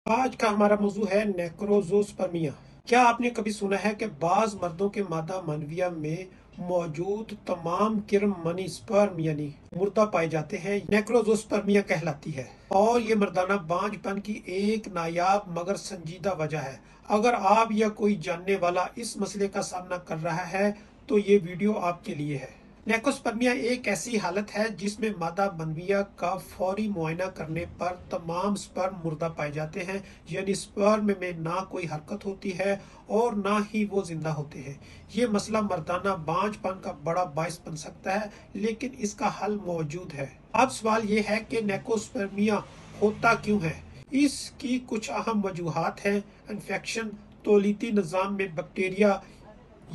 आज का हमारा मौजू है नेक्रोज़ोस्पर्मिया। क्या आपने कभी सुना है कि बाज मर्दों के मादा मानवीय में मौजूद तमाम किरण मनी स्पर्म यानी मुर्दा पाए जाते हैं, नेक्रोज़ोस्पर्मिया कहलाती है। और ये मर्दाना बांझपन की एक नायाब मगर संजीदा वजह है। अगर आप या कोई जानने वाला इस मसले का सामना कर रहा है तो ये वीडियो आपके लिए है। नेक्रोस्पर्मिया एक ऐसी हालत है जिसमें मादा मानवीय का फौरी मुआयना करने पर तमाम स्पर्म मुर्दा पाए जाते हैं, यानी स्पर्म में ना कोई हरकत होती है और ना ही वो जिंदा होते हैं। ये मसला मर्दाना बांझपन का बड़ा बायस बन सकता है, लेकिन इसका हल मौजूद है। अब सवाल ये है कि नेक्रोस्पर्मिया होता क्यों है। इसकी कुछ अहम वजूहात हैं। इन्फेक्शन, तौलीती निज़ाम में बैक्टीरिया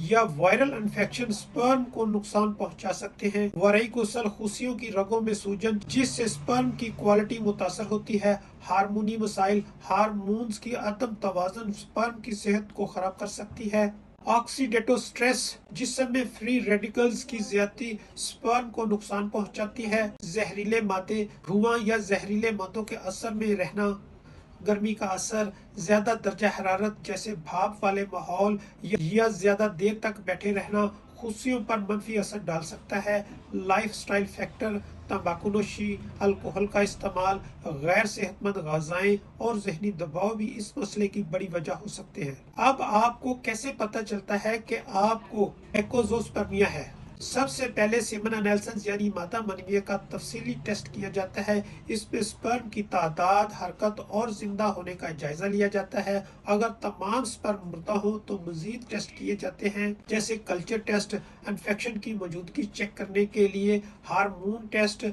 या वायरल इन्फेक्शन स्पर्म को नुकसान पहुंचा सकते हैं। वराइकोसल खुशियों की रगों में सूजन जिससे स्पर्म की क्वालिटी मुतासर होती है। हार्मोनी मसाइल, हार्मोन्स की अदम तवाज़ुन स्पर्म की सेहत को खराब कर सकती है। ऑक्सीडेटिव स्ट्रेस, जिसमें फ्री रेडिकल्स की ज्यादती स्पर्म को नुकसान पहुंचाती है। जहरीले मादे, धुआं या जहरीले मादों के असर में रहना, गर्मी का असर, ज्यादा दर्जा हरारत जैसे भाप वाले माहौल या ज्यादा देर तक बैठे रहना खुशियों पर मनफी असर डाल सकता है। लाइफस्टाइल फैक्टर, तंबाकूनोशी, अल्कोहल का इस्तेमाल, गैर सेहतमंद ग़िज़ाएं और जहनी दबाव भी इस मसले की बड़ी वजह हो सकते हैं। अब आपको कैसे पता चलता है कि आपको एकोज़ोस्पर्मिया है? सबसे पहले सेमन एनालिसिस यानी मादा मानवीय का तफसीली टेस्ट किया जाता है। इसमें स्पर्म की तादाद, हरकत और जिंदा होने का जायजा लिया जाता है। अगर तमाम स्पर्म मुर्दा हो तो मजीद टेस्ट किए जाते हैं, जैसे कल्चर टेस्ट, इन्फेक्शन की मौजूदगी चेक करने के लिए, हार्मोन टेस्ट,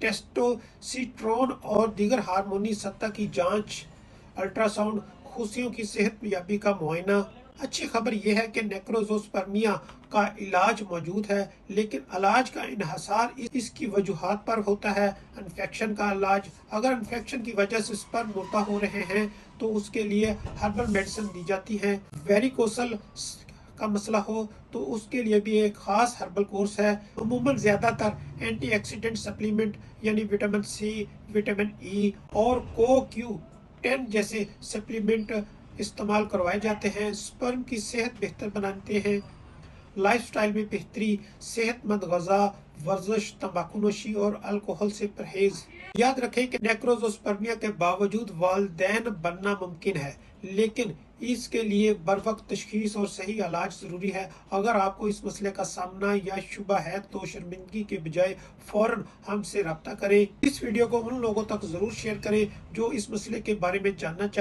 टेस्टोस्टेरोन और दीगर हार्मोनी सत्ता की जांच, अल्ट्रासाउंड, खुशियों की सेहत याबी का मुआयना। अच्छी खबर यह है कि नेक्रोज़ोस्पर्मिया का इलाज मौजूद है, लेकिन इलाज का इन्हसार इसकी वजूहात पर होता है। इन्फेक्शन का इलाज, अगर इन्फेक्शन की वजह से स्पर्म मुर्दा हो रहे हैं तो उसके लिए हर्बल मेडिसिन दी जाती है। वेरिकोसल का मसला हो तो उसके लिए भी एक खास हर्बल कोर्स है। अमूमन ज्यादातर एंटीऑक्सीडेंट सप्लीमेंट यानी विटामिन सी, विटामिन ई और को क्यू 10 जैसे सप्लीमेंट इस्तेमाल करवाए जाते हैं। स्पर्म की सेहत बेहतर बनाते हैं। लाइफस्टाइल में बेहतरी, सेहतमंद ग़िज़ा, वर्जिश, तंबाकूनोशी और अल्कोहल से परहेज। याद रखें कि नेक्रोज़ोस्पर्मिया के बावजूद वालिदैन बनना मुमकिन है, लेकिन इसके लिए बरवक्त तशखीस और सही इलाज जरूरी है। अगर आपको इस मसले का सामना या शुबा है तो शर्मिंदगी के बजाय फौरन हमसे रब्ता करें। इस वीडियो को उन लोगों तक जरूर शेयर करें जो इस मसले के बारे में जानना चाहते हैं।